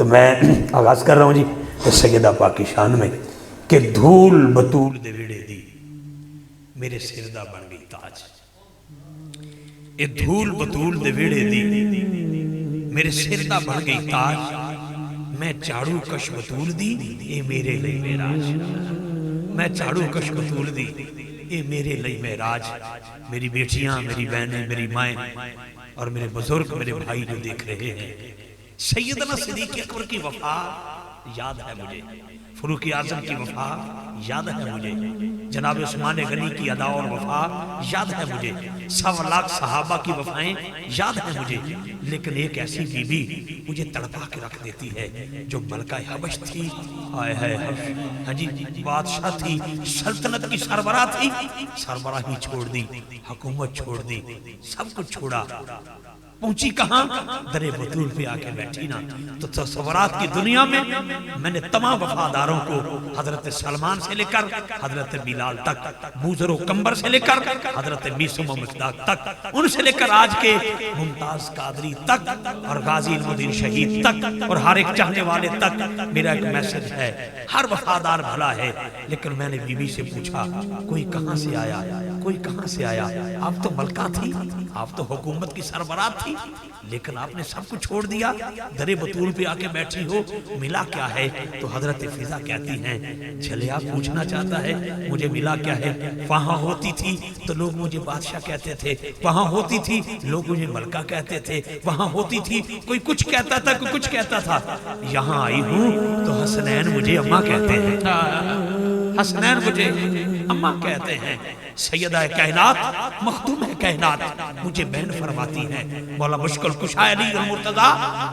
تو میں آغاز کر رہا ہوں جی سیدہ پاک کی شان میں کہ دھول بطول دے ویڑے دی میرے سر دا بن گئی تاج، اے دھول بطول دے ویڑے دی میرے سر دا بن گئی تاج، میں چاڑو کش بطول دی اے میرے لئی معراج، میں چاڑو کش بطول دی اے میرے لئی معراج۔ میری بیٹیاں، میری بہنیں، میری مائیں اور میرے بزرگ، میرے بھائی جو دیکھ رہے ہیں، سیدنا صدیق اکبر کی وفا یاد ہے مجھے، فاروق اعظم کی وفا یاد ہے مجھے، جناب عثمان غنی کی ادا اور وفا یاد ہے مجھے، 100 لاکھ صحابہ کی وفائیں یاد ہے مجھے، لیکن ایک ایسی بی بی مجھے تڑپا کے رکھ دیتی ہے جو ملکہ حبش تھی، آئے ہے ہاں جی بادشاہ تھی، سلطنت کی سربراہ تھی، سربراہی چھوڑ دی، حکومت چھوڑ دی، سب کچھ چھوڑا، پہنچی کہاں؟ در بطول پہ آ کے بیٹھی نا۔ تو تصورات کی دنیا میں میں نے تمام وفاداروں کو حضرت سلمان سے لے کر حضرت بلال تک، موذر و کمبر سے لے کر حضرت میسم و مصداق تک، ان سے لے کر آج کے ممتاز قادری تک اور غازی المدین شہید تک اور ہر ایک چاہنے والے تک میرا ایک میسج ہے، ہر وفادار بھلا ہے، لیکن میں نے بی بی سے پوچھا کوئی کہاں سے آیا، کوئی کہاں سے آیا؟ آپ تو ملکہ تھی، آپ تو حکومت کی سربراہ تھی، لیکن آپ نے سب کچھ چھوڑ دیا، در بطول پہ آ کے بیٹھی ہو، ملا کیا ہے؟ تو حضرت فضا کہتی ہیں جھلیا پوچھنا چاہتا ہے مجھے ملا کیا ہے؟ وہاں ہوتی تھی تو لوگ مجھے بادشاہ کہتے تھے، وہاں ہوتی تھی لوگ مجھے ملکہ کہتے تھے، وہاں ہوتی تھی کوئی کچھ کہتا تھا، کوئی کچھ کہتا تھا، یہاں آئی ہوں تو حسنین مجھے اماں کہتے ہیں، حسنین مجھے اماں کہتے ہیں، سیدہ کائنات مخدوم ہے کائنات مجھے بہن فرماتی ہیں، مولا مشکل کشا علی المرتضی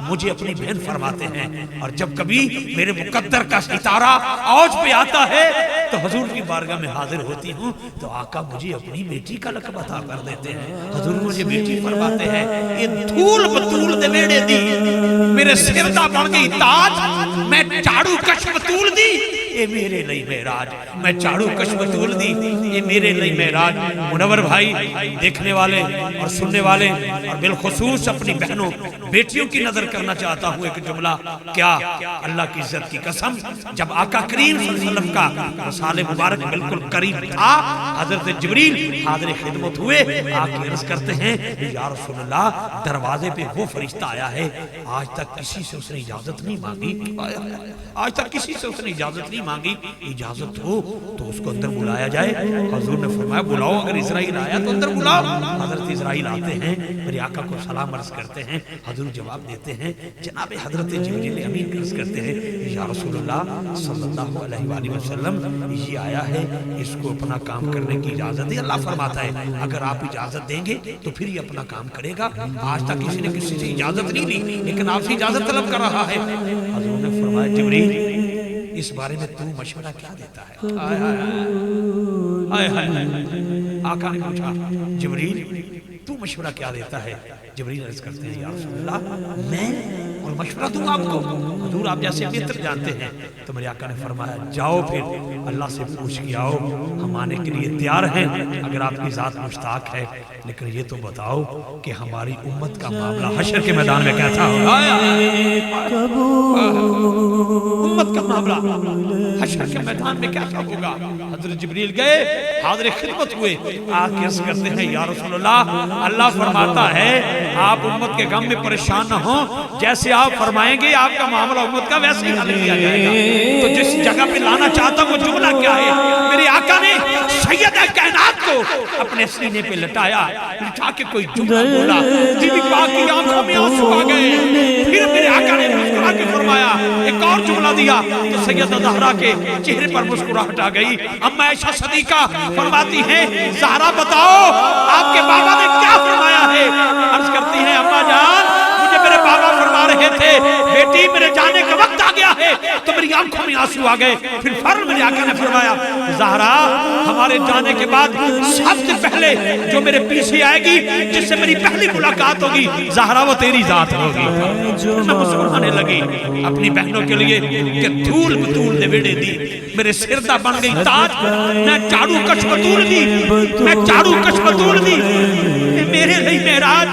مجھے اپنی بہن فرماتے ہیں، اور جب کبھی میرے مقدر کا ستارہ اوج پہ آتا ہے تو حضور کی بارگاہ میں حاضر ہوتی ہوں تو آقا مجھے اپنی بیٹی کا لقب عطا کر دیتے ہیں، حضور مجھے بیٹی فرماتے ہیں، یہ دھول بطول دے ویڑے دی میرے سر دا بن گئی تاج، میں چاڑو کش بطول دی اے میرے لئی معراج، میں چاڑو کش بطول دی اے میرے لئی معراج۔ منور بھائی، دیکھنے والے اور سننے والے اور بالخصوص اپنی بہنوں بیٹیوں کی نظر کرنا چاہتا ہوں ایک جملہ، کیا اللہ کی عزت کی قسم جب آقا کریم صلی اللہ علیہ وسلم کا وصال مبارک بالکل قریب تھا، حضرت جبریل حاضر خدمت ہوئے، آقا عرض کرتے ہیں یا رسول اللہ دروازے پہ وہ فرشتہ آیا ہے، آج تک کسی سے اس نے اجازت نہیں مانگی، آج تک کسی سے اس نے اجازت نہیں مانگی، اجازت ہو تو اس کو اندر بلایا جائے۔ حضور نے فرمایا بلاؤ، اگر اسرائیل آیا تو اندر بلاؤ۔ حضرت اسرائیل آتے ہیں، میرے آقا کو سلام عرض کرتے ہیں، حضور جواب دیتے ہیں، جناب حضرت جبریل امین عرض کرتے ہیں یا رسول اللہ صلی اللہ علیہ وآلہ وسلم یہ آیا ہے، اس کو اپنا کام کرنے کی اجازت ہے۔ اللہ فرماتا ہے اگر آپ اجازت دیں گے تو پھر یہ اپنا کام کرے گا، آج تک کسی نے کسی سے اجازت نہیں لی لیکن آپ سے اجازت طلب کر رہا ہے۔ حضور نے فرمایا جبریل اس بارے میں تو مشورہ کیا دیتا ہے؟ آقا نے پوچھا جبریل تو مشورہ کیا دیتا ہے؟ جبریل عرض کرتے ہیں یا رسول اللہ میں اور مشورہ دوں آپ کو، حضور آپ جیسے بہتر جانتے ہیں۔ تو میرے آقا نے فرمایا جاؤ پھر اللہ سے پوچھ کے آؤ، ہم آنے کے لیے تیار ہیں اگر آپ کی ذات مشتاق ہے، لیکن یہ تو بتاؤ کہ ہماری امت کا معاملہ حشر کے میدان میں کیسا ہوگا؟ امت کا معاملہ حشر کے میدان میں کیسا ہوگا؟ حضرت جبریل گئے، حاضر خدمت ہوئے، آقا عرض کرتے ہیں یا رسول اللہ اللہ فرماتا ہے آپ امت کے غم میں پریشان نہ ہوں، جیسے آپ فرمائیں گے آپ کا معاملہ امت کا ویسے ہی حل کیا جائے گا۔ تو جس جگہ پہ لانا چاہتا ہوں وہ جملہ کیا ہے؟ میرے آقا نے سیدہ کائنات کو اپنے سینے پہ لٹایا، لٹا کے کوئی جملہ بولا، بی بی پاک کی آنکھوں میں آنسو آ گئے، پھر میرے آقا نے مسکرا کے فرمایا ایک اور جملہ دیا تو سیدہ زہرا کے چہرے پر مسکراہٹ آ گئی۔ اما عائشہ صدیقہ فرماتی ہیں زہرا بتاؤ آپ کے بابا نے کیا فرمایا ہے؟ عرض کرتی ہیں اما جان مجھے میرے بابا فرما رہے تھے بیٹی میرے جانے کا وقت آ گیا ہے، تو میری آنکھوں میں آنسو آ گئے۔ پھر فوراً میرے آقا نے فرمایا زہرا ہمارے جانے کے بعد سب سے پہلے جو میرے پیچھے آئے گی جس سے میری پہلی ملاقات ہوگی زہرا وہ تیری ذات ہوگی۔ میں مسکرانے لگی اپنی بہنوں کے لیے کہ دھول بطول دے ویڑے دی میرے سر دا بن گئی تاج، میں چاڑو کش بطول دی، میں چاڑو کش بطول دی میرے لئی معراج،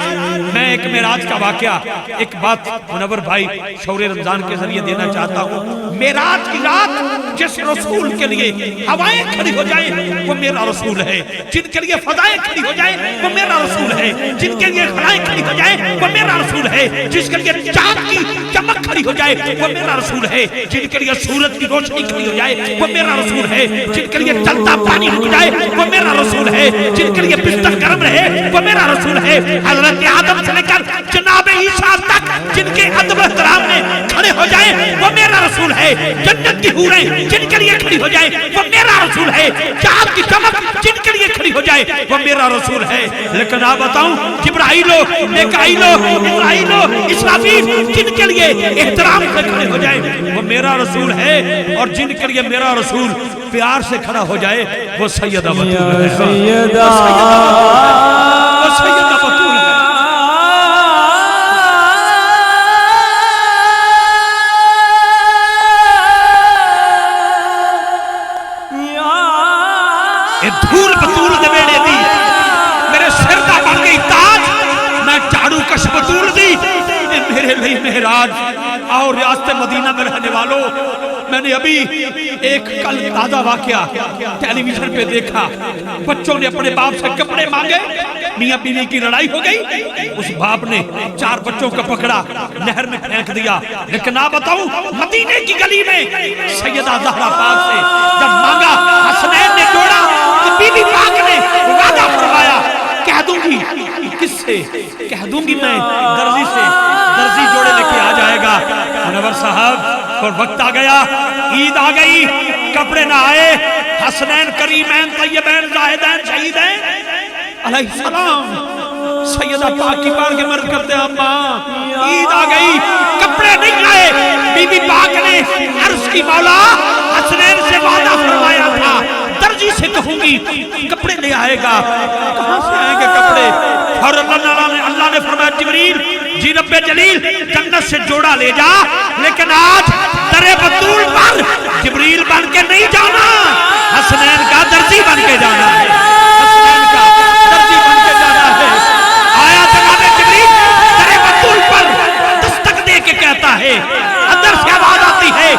میں ایک معراج کا واقعہ ایک بات منور بھائی شور رمضان کے ذریعے دینا چاہتا ہوں. معراج کی رات جس رسول کے لیے ہوائیں کھڑی ہو جائیں وہ میرا رسول ہے, جن کے لیے فضائیں کھڑی ہو جائیں وہ میرا رسول ہے, جن کے لیے خلائیں کھڑی ہو جائیں وہ میرا رسول ہے, جس کے لیے چاند کی چمک کھڑی ہو جائے وہ میرا رسول ہے, جن کے لیے سورج کی روشنی کھڑی ہو جائے وہ میرا رسول ہے, جن کے لیے چلتا پانی رک جائے وہ میرا رسول ہے, جن کے لیے بستر گرم رہے وہ میرا رسول ہے. حضرت آدم سے لے کر جناب عیسیٰ تک جن کے ادب احترام میں کھڑے ہو جائیں وہ میرا رسول ہے. جنت کی حوریں جن کے لیے کھڑی ہو جائے وہ میرا رسول ہے. چاند کی چمک جن کے لیے کھڑی ہو جائے وہ میرا رسول ہے. لیکن آپ بتاؤں جبرائیلو میکائیلو اسرائیلو اسرافیل جن کے لیے احترام سے کھڑے ہو جائے وہ میرا رسول ہے, اور جن کے لیے میرا رسول پیار سے کھڑا ہو جائے وہ سیدہ بطول ہے. وہ سیدہ بطول ہے. دھول بطول دے بیڑے دی میرے سر دا بن گئی تاج, میں جھاڑو کش بطول دی میرے لئے مہراج. آؤ ریاست مدینہ میں رہنے والوں, میں نے ابھی ایک کل تازہ واقعہ ٹیلی ویژن پہ دیکھا. بچوں نے اپنے باپ سے کپڑے مانگے, میاں بیوی کی لڑائی ہو گئی, اس باپ نے 4 بچوں کو پکڑا نہر میں پھینک دیا. لیکن آپ بتاؤں مدینے کی گلی میں سیدہ زہرا پاک سے جب مانگا حسنین نے جوڑا تو بی بی پاک نے وعدہ فرمایا کہہ دوں گی, کس سے کہہ دوں گی, میں درزی سے, درزی جوڑے لے کے آ جائے گا. منور صاحب اور وقت آ گیا, عید آ گئی, کپڑے نہ آئے, حسنین کریمین طیبین زاہدین شہیدین علیہ السلام سیدہ پاک کی بار کے مرد کرتے ہیں. اماں عید آ گئی, کپڑے نہیں آئے, بی بی پاک نے عرض کی مولا حسنین سے وعدہ فرمایا تھا درجی سے کہوں گی کپڑے لے آئے گا, کہاں سے آئیں گے کپڑے؟ اور اللہ نے فرمایا جبریل جی رب جلیل جنت سے جوڑا لے جا, لیکن آج در بطول پر جبریل بن کے نہیں جانا, حسنین کا درجی بن کے جانا ہے, حسنین کا درجی بن کے جانا ہے. آیا جناب جبریل در بطول پر دستک دے کے کہتا ہے, اندر سے آواز آتی ہے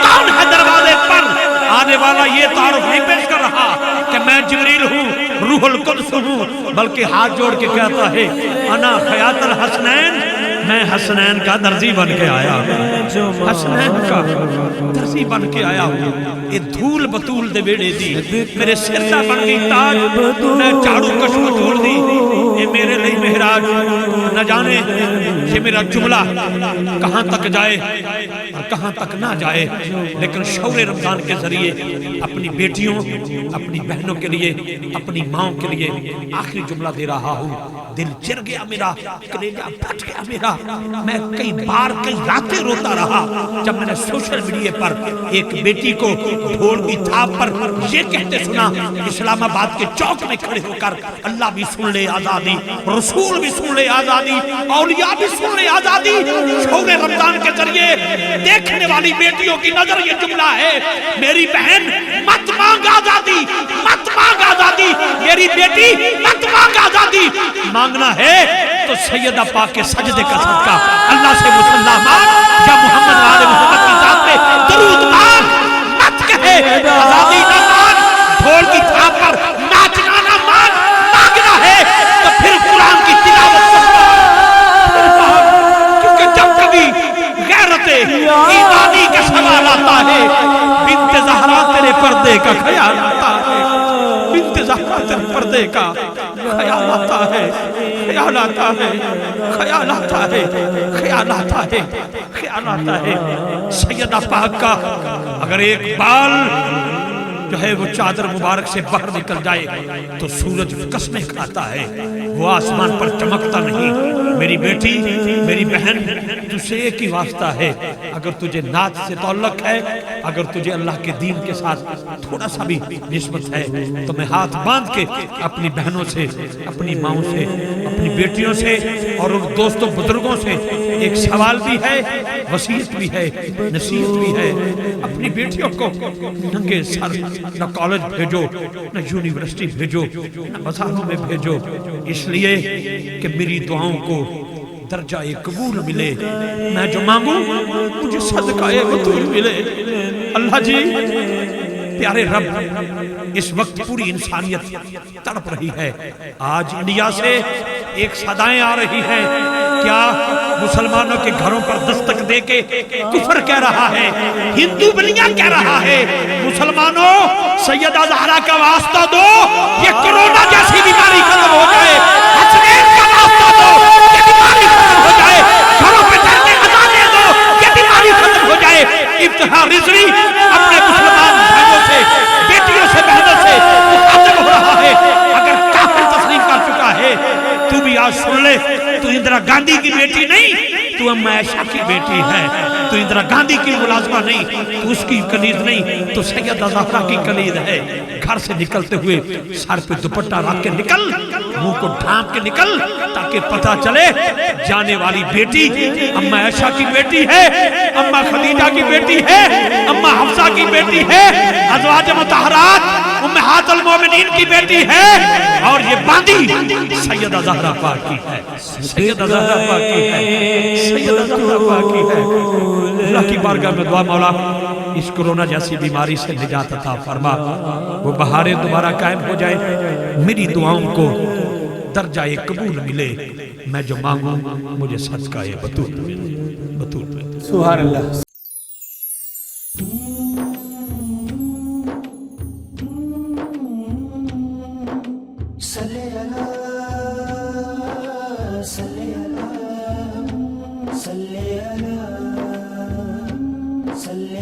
کون ہے دروازے پر؟ آنے والا یہ تعارف نہیں پیش کر رہا کہ میں جبریل ہوں, روح القدس ہوں, بلکہ ہاتھ جوڑ کے کہتا ہے انا خیاط الحسنین, میں حسنین کا درزی بن کے آیا ہوں, حسنین کا درزی بن کے آیا ہوں. یہ دھول بطول دے بیڑے دی میرے سردہ بن گئی تاج, میں چاڑو کش بطول دی یہ میرے لئے مہراج. نہ جانے یہ میرا جملہ کہاں تک جائے اور کہاں تک نہ جائے, لیکن شور رمضان کے ذریعے اپنی بیٹیوں, اپنی بہنوں کے لیے, اپنی ماں کے لیے آخری جملہ دے رہا ہوں. دل چر گیا میرا, کلیجہ پھٹ گیا میرا, میں کئی بار کئی راتیں روتا رہا جب میں نے سوشل میڈیا پر ایک بیٹی کو ڈھول کی تھاپ پر یہ کہتے سنا, اسلام آباد کے چوک میں کھڑے ہو کر اللہ بھی سن لے آزادی, رسول بھی سن لے آزادی, اولیاء بھی سن لے آزادی. شور رمضان کے ذریعے دیکھنے والی بیٹیوں کی نظر یہ جملہ ہے, میری بہن مت مانگ آزادی, مت مانگ آزادی, میری بیٹی مت مانگ آزادی. مانگنا ہے تو سیدہ پاک کے سجدے کا صدقہ اللہ سے مصلی مانگ, یا محمد والے محمد کی ذات میں درود مانگ, مت کہے آزادی نہ مانگ, ڈھول کی تھاپ پر ناچنا نہ مانگ. مانگنا ہے تو پھر قرآن کی تلاوت کرنا, کیونکہ جب کبھی غیرت ایمانی کا سوال آتا ہے بنت زہرا تیرے پردے کا خیال آتا ہے, بنت زہرا تیرے پردے کا خیال آتا ہے, خیال آتا ہے, خیال آتا ہے, خیال آتا ہے, خیال آتا ہے. سیدہ پاک کا اگر ایک بال جو ہے وہ چادر مبارک سے باہر نکل جائے تو سورج قسمیں کھاتا ہے, وہ آسمان پر چمکتا نہیں. میری بیٹی, میری بہن, تجھ سے ایک ہی واسطہ ہے, اگر تجھے نعت سے تعلق ہے, اگر تجھے اللہ کے دین کے ساتھ تھوڑا سا بھی نسبت ہے, تو میں ہاتھ باندھ کے اپنی بہنوں سے, اپنی ماؤں سے, اپنی بیٹیوں سے اور ان دوستوں بزرگوں سے ایک سوال بھی ہے, وصیت بھی ہے, نصیحت بھی ہے. اپنی بیٹیوں کو ننگے سر نہ کالج بھیجو, نہ یونیورسٹی بھیجو, نہ مذاہب میں بھیجو, اس لیے کہ میری دعاؤں کو درجہ قبول ملے، میں جو مانگوں مجھے صدقہ بطول ملے۔ اللہ جی پیارے رب، اس وقت پوری انسانیت تڑپ رہی ہے۔ آج انڈیا سے ایک صدائیں آ رہی ہیں، کیا مسلمانوں کے گھروں پر دستک دے کے کفر کہہ رہا ہے، ہندو بلیاں کہہ رہا ہے، مسلمانوں سیدہ زہرا کا واسطہ دو، یہ کرونا جیسی بیماری ختم ہو جائے، حسنین کا واسطہ دو، یہ بیماری ختم ہو جائے، گھروں پہ ڈرنے اذانیں دو، یہ بیماری ختم ہو جائے۔ ابتہا رضوی اپنے مسلمان بھائیوں سے، بیٹیوں سے، بہنوں سے مخاطب ہو رہا ہے، اگر کافر تسلیم کر چکا ہے تو بھی آج سن لے، تو اندرا گاندھی کی بیٹی نہیں، تو اما عائشہ کی بیٹی ہے، تو اندرا گاندھی کی ملازمہ نہیں، تو اس کی کنیز نہیں، تو سیدہ زہرا کی کنیز ہے۔ گھر سے نکلتے ہوئے سر پہ دوپٹہ رکھ کے نکل، منہ کو ڈھانپ کے نکل، تاکہ پتہ چلے جانے والی بیٹی اما عائشہ کی بیٹی ہے، اما خدیجہ کی بیٹی ہے، اما حفصہ کی بیٹی ہے، ازواج مطہرات امہات المومنین کی بیٹی ہے، اور یہ باندی سیدہ زہرا پاک کی ہے، سیدہ زہرا پاک کی ہے، سیدہ زہرا پاک کی ہے۔ اللہ کی بارگاہ میں دعا، مولا اس کرونا جیسی بیماری سے نجات عطا فرما، وہ بہاریں دوبارہ قائم ہو جائیں، میری دعاؤں کو درجہ قبول ملے، میں جو مانگوں مجھے صدقہ بطول ملے، بطول ملے۔ سبحان اللہ۔ صلی